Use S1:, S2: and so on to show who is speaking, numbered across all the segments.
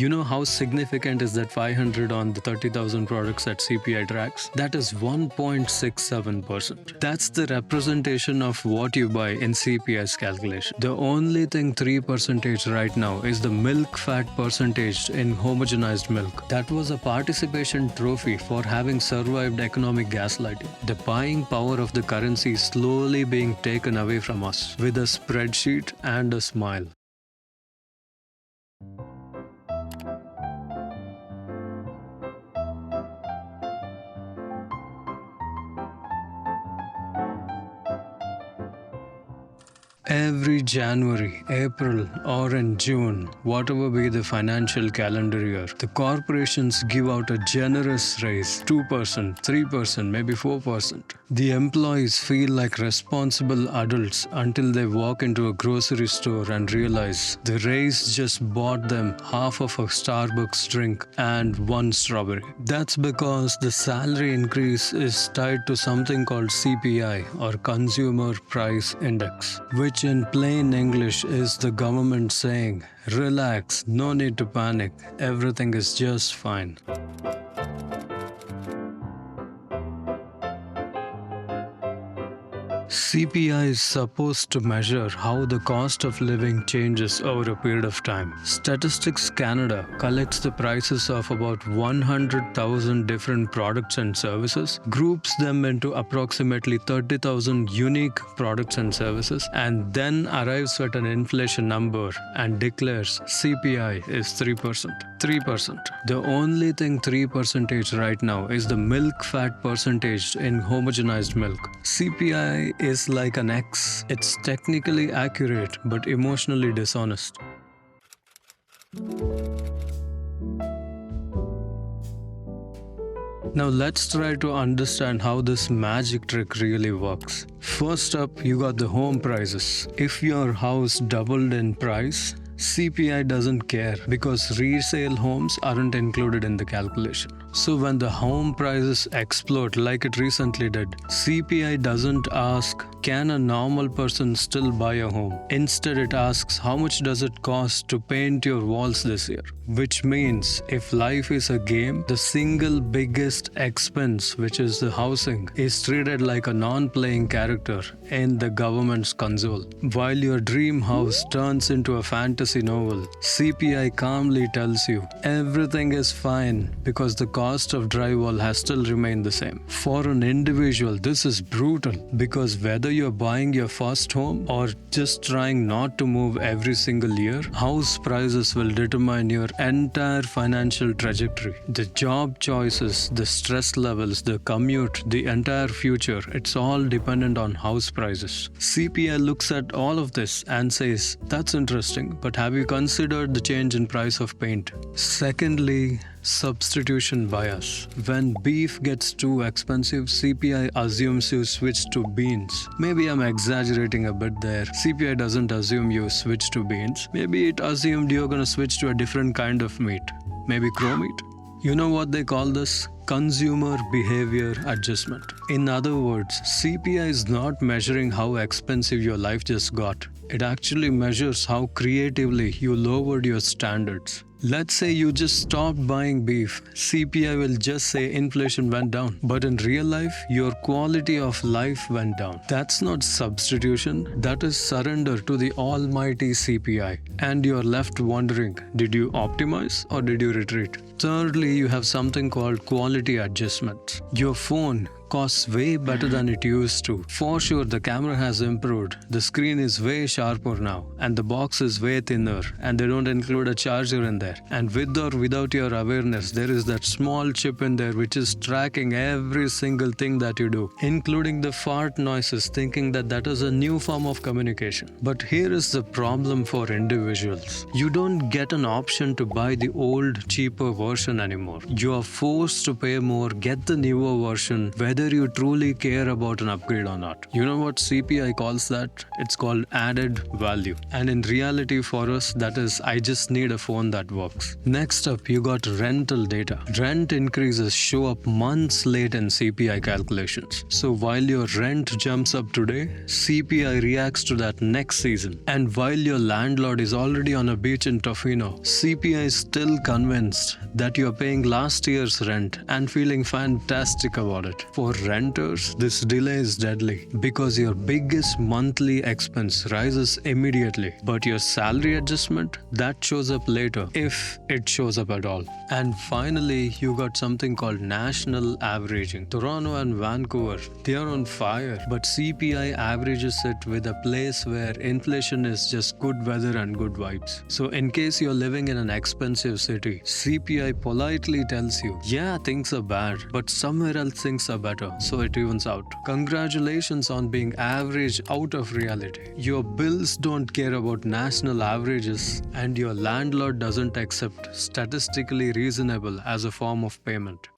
S1: You know how significant is that 500 on the 30,000 products that CPI tracks? That is 1.67%. That's the representation of what you buy in CPI's calculation. The only thing 3% right now is the milk fat percentage in homogenized milk. That was a participation trophy for having survived economic gaslighting. The buying power of the currency is slowly being taken away from us with a spreadsheet and a smile. Every January, April, or in June, whatever be the financial calendar year, the corporations give out a generous raise, 2%, 3%, maybe 4%. The employees feel like responsible adults until they walk into a grocery store and realize the raise just bought them half of a Starbucks drink and one strawberry. That's because the salary increase is tied to something called CPI or Consumer Price Index, which in plain English is the government saying, relax, no need to panic, everything is just fine. CPI is supposed to measure how the cost of living changes over a period of time. Statistics Canada collects the prices of about 100,000 different products and services, groups them into approximately 30,000 unique products and services, and then arrives at an inflation number and declares CPI is 3%. 3%. The only thing 3% right now is the milk fat percentage in homogenized milk. CPI is like an X. It's technically accurate but emotionally dishonest. Now let's try to understand how this magic trick really works. First up, you got the home prices. If your house doubled in price, CPI doesn't care because resale homes aren't included in the calculation. So when the home prices explode like it recently did, CPI doesn't ask, can a normal person still buy a home? Instead, it asks, how much does it cost to paint your walls this year? Which means, if life is a game, the single biggest expense, which is the housing, is treated like a non-playing character in the government's console. While your dream house turns into a fantasy novel, CPI calmly tells you, everything is fine because the cost of drywall has still remained the same. For an individual, this is brutal because whether you're buying your first home or just trying not to move every single year, house prices will determine your entire financial trajectory. The job choices, the stress levels, the commute, the entire future, it's all dependent on house prices. CPI looks at all of this and says, that's interesting, but have you considered the change in price of paint? Secondly, substitution bias. When beef gets too expensive, CPI assumes you switch to beans. Maybe I'm exaggerating a bit there. CPI doesn't assume you switch to beans. Maybe it assumed you're gonna switch to a different kind of meat. Maybe crow meat. You know what they call this? Consumer behavior adjustment. In other words, CPI is not measuring how expensive your life just got. It actually measures how creatively you lowered your standards. Let's say you just stopped buying beef. CPI will just say inflation went down. But in real life, your quality of life went down. That's not substitution. That is surrender to the almighty CPI. And you're left wondering, did you optimize or did you retreat? Thirdly, you have something called quality adjustments. Your phone costs way better than it used to. For sure, the camera has improved, the screen is way sharper now, and the box is way thinner, and they don't include a charger in there. And with or without your awareness, there is that small chip in there which is tracking every single thing that you do, including the fart noises, thinking that that is a new form of communication. But here is the problem for individuals. You don't get an option to buy the old, cheaper version anymore. You are forced to pay more, get the newer version, whether whether you truly care about an upgrade or not. You know what CPI calls that? It's called added value. And in reality for us, that is, I just need a phone that works. Next up, you got rental data. Rent increases show up months late in CPI calculations. So while your rent jumps up today, CPI reacts to that next season. And while your landlord is already on a beach in Tofino, CPI is still convinced that you're paying last year's rent and feeling fantastic about it. For renters, this delay is deadly because your biggest monthly expense rises immediately, but your salary adjustment, that shows up later, if it shows up at all. And finally, you got something called national averaging. Toronto and Vancouver, they are on fire, but CPI averages it with a place where inflation is just good weather and good vibes. So in case you're living in an expensive city, CPI politely tells you, yeah, things are bad, but somewhere else things are better, so it evens out. Congratulations on being average out of reality. Your bills don't care about national averages, and your landlord doesn't accept statistically reasonable as a form of payment.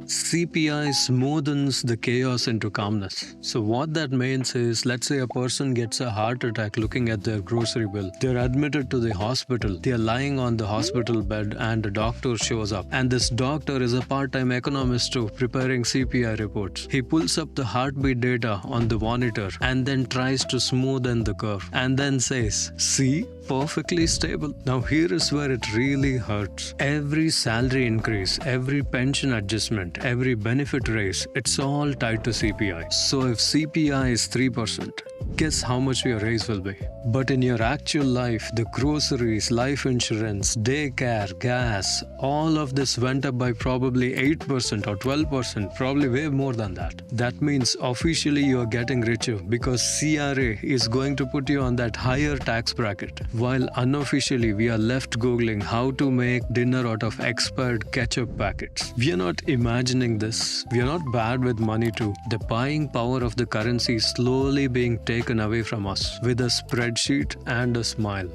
S1: CPI smoothens the chaos into calmness. So what that means is, let's say a person gets a heart attack looking at their grocery bill. They're admitted to the hospital. They're lying on the hospital bed and a doctor shows up. And this doctor is a part-time economist too, preparing CPI reports. He pulls up the heartbeat data on the monitor and then tries to smoothen the curve and then says, see? Perfectly stable. Now here is where it really hurts. Every salary increase, every pension adjustment, every benefit raise, it's all tied to CPI. So if CPI is 3%, guess how much your raise will be. But in your actual life, the groceries, life insurance, daycare, gas, all of this went up by probably 8% or 12%, probably way more than that. That means officially you are getting richer because CRA is going to put you on that higher tax bracket. While unofficially we are left googling how to make dinner out of expired ketchup packets. We are not imagining this. We are not bad with money too. The buying power of the currency is slowly being taken away from us with a spreadsheet and a smile.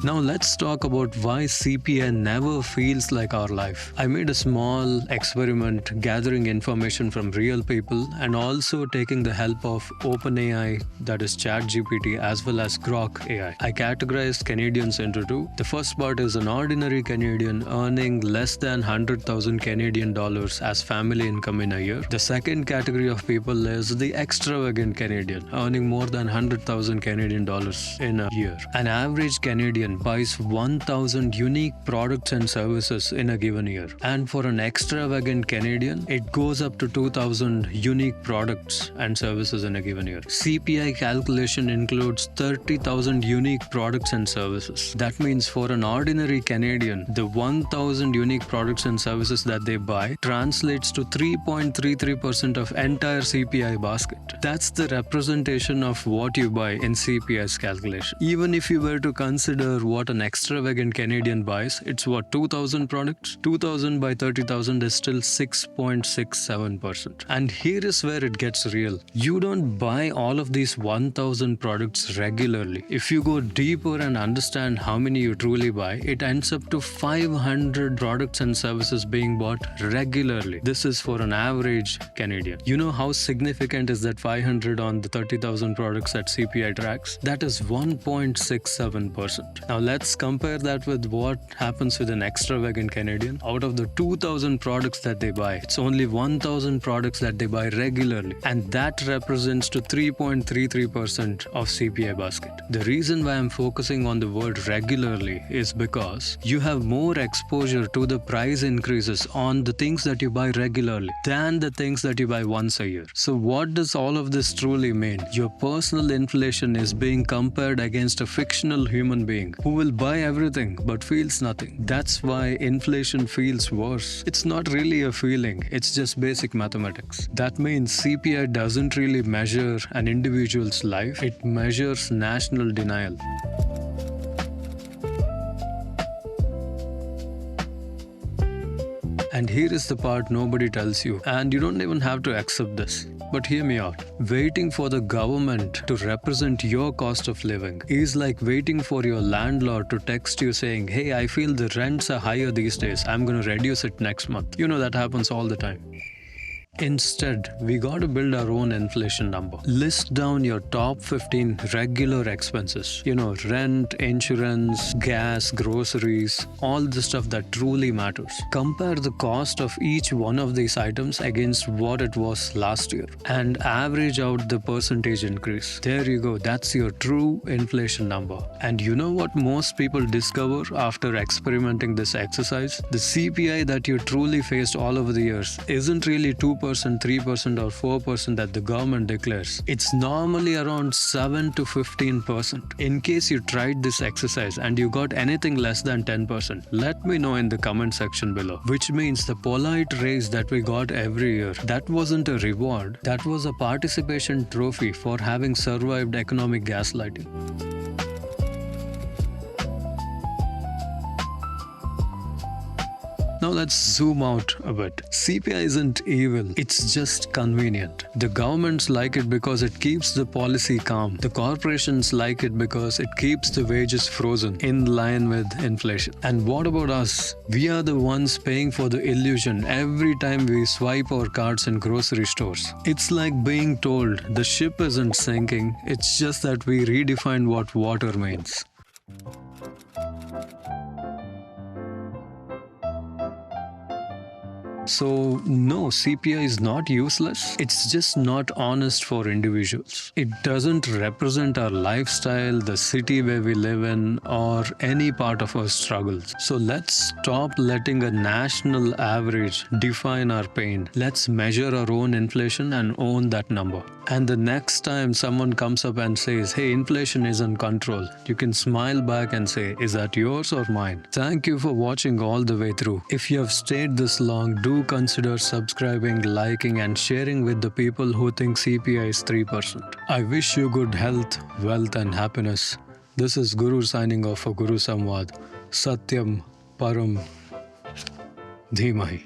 S1: Now let's talk about why CPI never feels like our life. I made a small experiment gathering information from real people and also taking the help of OpenAI, that is ChatGPT, as well as Grok AI. I categorized Canadians into two. The first part is an ordinary Canadian earning less than 100,000 Canadian dollars as family income in a year. The second category of people is the extravagant Canadian earning more than 100,000 Canadian dollars in a year. An average Canadian buys 1,000 unique products and services in a given year. And for an extravagant Canadian, it goes up to 2,000 unique products and services in a given year. CPI calculation includes 30,000 unique products and services. That means for an ordinary Canadian, the 1,000 unique products and services that they buy translates to 3.33% of entire CPI basket. That's the representation of what you buy in CPI's calculation. Even if you were to consider what an extravagant Canadian buys, it's what, 2,000 products? 2,000 by 30,000 is still 6.67%. And here is where it gets real. You don't buy all of these 1,000 products regularly. If you go deeper and understand how many you truly buy, it ends up to 500 products and services being bought regularly. This is for an average Canadian. You know how significant is that 500 on the 30,000 products that CPI tracks? That is 1.67%. Now let's compare that with what happens with an extravagant Canadian. Out of the 2,000 products that they buy, it's only 1,000 products that they buy regularly, and that represents to 3.33% of CPI basket. The reason why I'm focusing on the word regularly is because you have more exposure to the price increases on the things that you buy regularly than the things that you buy once a year. So what does all of this truly mean? Your personal inflation is being compared against a fictional human being who will buy everything but feels nothing. That's why inflation feels worse. It's not really a feeling, it's just basic mathematics. That means CPI doesn't really measure an individual's life, it measures national denial. And here is the part nobody tells you, and you don't even have to accept this. But hear me out. Waiting for the government to represent your cost of living is like waiting for your landlord to text you saying, hey, I feel the rents are higher these days. I'm going to reduce it next month. You know that happens all the time. Instead, we gotta build our own inflation number. List down your top 15 regular expenses. Rent, insurance, gas, groceries, all the stuff that truly matters. Compare the cost of each one of these items against what it was last year and average out the percentage increase. There you go, that's your true inflation number. And you know what most people discover after experimenting this exercise? The CPI that you truly faced all over the years isn't really 2%, 3% or 4% that the government declares. It's normally around 7 to 15%. In case you tried this exercise and you got anything less than 10%, let me know in the comment section below. Which means the polite raise that we got every year, that wasn't a reward, that was a participation trophy for having survived economic gaslighting. Now let's zoom out a bit. CPI isn't evil, it's just convenient. The governments like it because it keeps the policy calm. The corporations like it because it keeps the wages frozen in line with inflation. And what about us? We are the ones paying for the illusion every time we swipe our cards in grocery stores. It's like being told the ship isn't sinking, it's just that we redefined what water means. So no, CPI is not useless. It's just not honest for individuals. It doesn't represent our lifestyle, the city where we live in, or any part of our struggles. So let's stop letting a national average define our pain. Let's measure our own inflation and own that number. And the next time someone comes up and says, hey, inflation is in control, you can smile back and say, is that yours or mine? Thank you for watching all the way through. If you have stayed this long, do consider subscribing, liking and sharing with the people who think CPI is 3%. I wish you good health, wealth and happiness. This is Guru signing off for Guru Samvad. Satyam Param Dhimahi.